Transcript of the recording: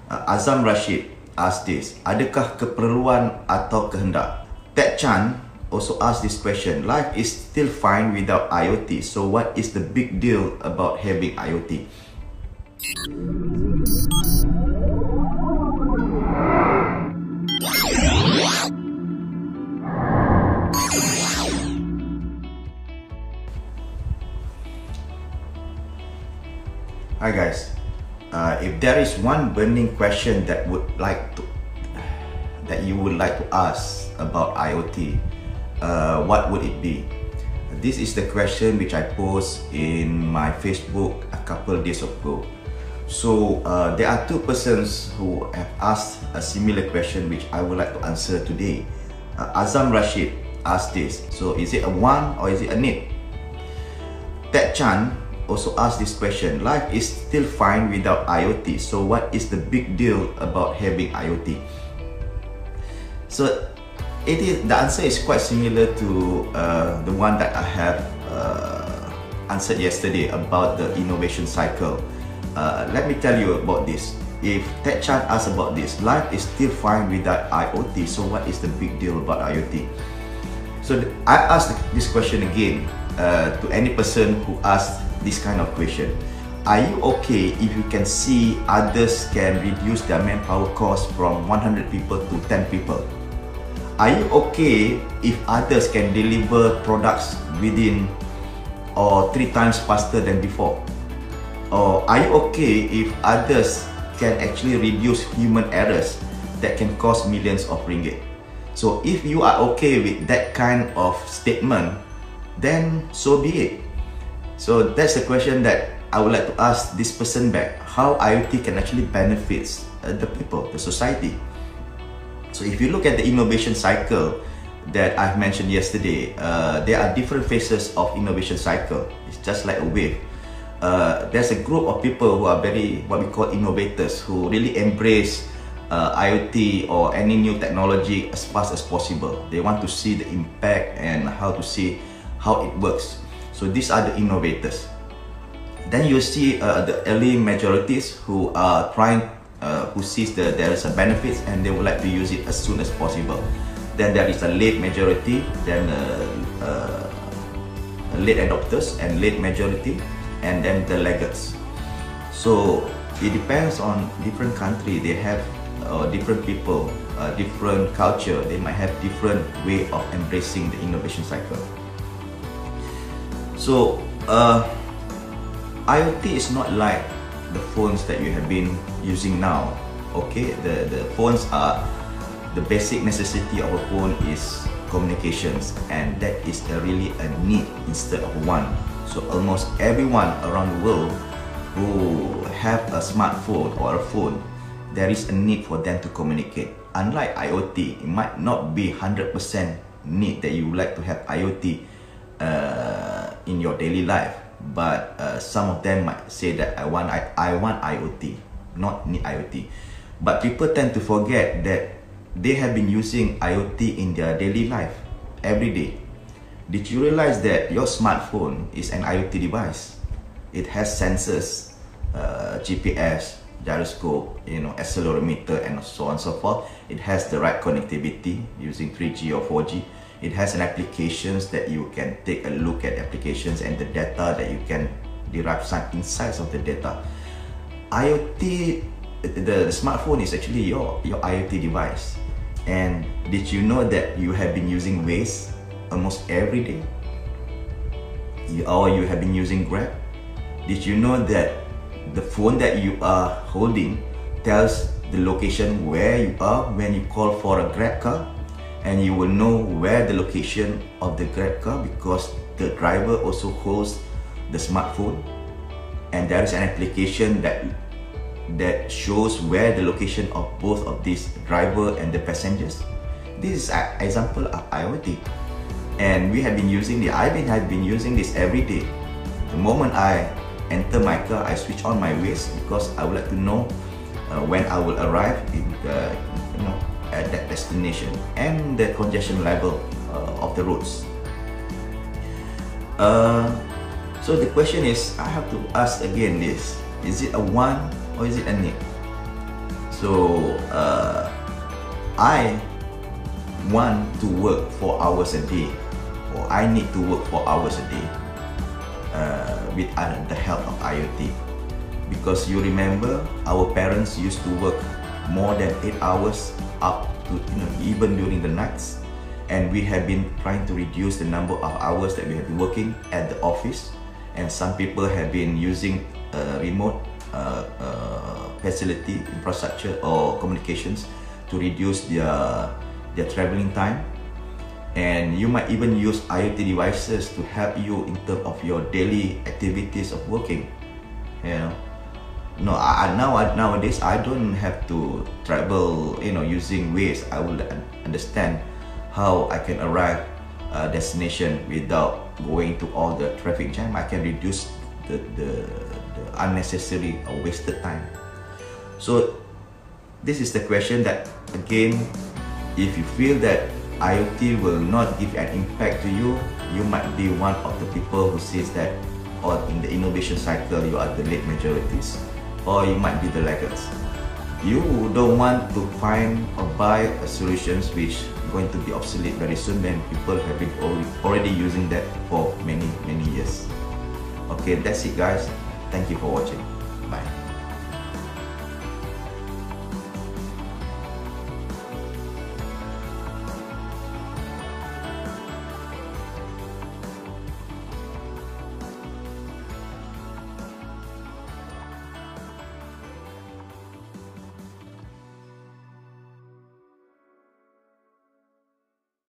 Azam Rashid asked this: adakah keperluan atau kehendak? Ted Chan also asked this question: life is still fine without IoT, so what is the big deal about having IoT? Hi guys, if there is one burning question that you would like to ask about IoT, what would it be? This is the question which I posed in my Facebook a couple days ago. So there are two persons who have asked a similar question which I would like to answer today. Azam Rashid asked this: so is it a want or is it a need? Ted Chan also asked this question: life is still fine without IoT, so what is the big deal about having IoT? So the answer is quite similar to the one that I have answered yesterday about the innovation cycle. Let me tell you about this. If Ted Chan asked about this, life is still fine without IoT, so what is the big deal about IoT? So I asked this question again to any person who asked this kind of question. Are you okay if you can see others can reduce their manpower cost from 100 people to 10 people? Are you okay if others can deliver products within or 3 times faster than before? Or are you okay if others can actually reduce human errors that can cost millions of ringgit? So if you are okay with that kind of statement, then so be it. So that's the question that I would like to ask this person back: how IoT can actually benefit the people, the society. So if you look at the innovation cycle that I've mentioned yesterday, there are different phases of innovation cycle. It's just like a wave. There's a group of people who are very, what we call innovators, who really embrace IoT or any new technology as fast as possible. They want to see the impact and how to see how it works. So these are the innovators. Then you see the early majorities who are who sees there is a benefits and they would like to use it as soon as possible. Then there is a late majority, then late adopters and late majority, and then the laggards. So it depends on different country. They have different people, different culture. They might have different way of embracing the innovation cycle. So IoT is not like the phones that you have been using now. Okay, the phones are, the basic necessity of a phone is communications, and that is really a need instead of want. So almost everyone around the world who have a smartphone or a phone, there is a need for them to communicate. Unlike IoT, it might not be 100% need that you would like to have IoT in your daily life, but some of them might say that I want IoT, not need IoT. But people tend to forget that they have been using IoT in their daily life every day. Did you realize that your smartphone is an IoT device? It has sensors, GPS, gyroscope, accelerometer, and so on and so forth. It has the right connectivity using 3G or 4G. It has an applications that you can take a look at applications and the data that you can derive some insights of the data. IoT, the smartphone is actually your IoT device. And did you know that you have been using Waze almost every day? Or you have been using Grab? Did you know that the phone that you are holding tells the location where you are when you call for a Grab car? And you will know where the location of the Grab car because the driver also holds the smartphone, and there is an application that shows where the location of both of these driver and the passengers. This is an example of IoT, and we have been using the I've been using this every day. The moment I enter my car, I switch on my Waze because I would like to know when I will arrive in at that destination and the congestion level of the roads. So the question is, I have to ask again this: is it a want or is it a need? So I want to work 4 hours a day, or I need to work 4 hours a day with the help of IoT. Because you remember, our parents used to work more than 8 hours up to, even during the nights, and we have been trying to reduce the number of hours that we have been working at the office, and some people have been using remote facility infrastructure or communications to reduce their traveling time. And you might even use IoT devices to help you in terms of your daily activities of working. Nowadays I don't have to travel using Waze. I will understand how I can arrive destination without going to all the traffic jam. I can reduce the unnecessary or wasted time. So this is the question that, again, if you feel that IoT will not give an impact to you, you might be one of the people who says that, or in the innovation cycle you are the late majorities, or you might be the laggards. You don't want to find or buy a solutions which going to be obsolete very soon when people have been already using that for many years. Okay, that's it guys. Thank you for watching.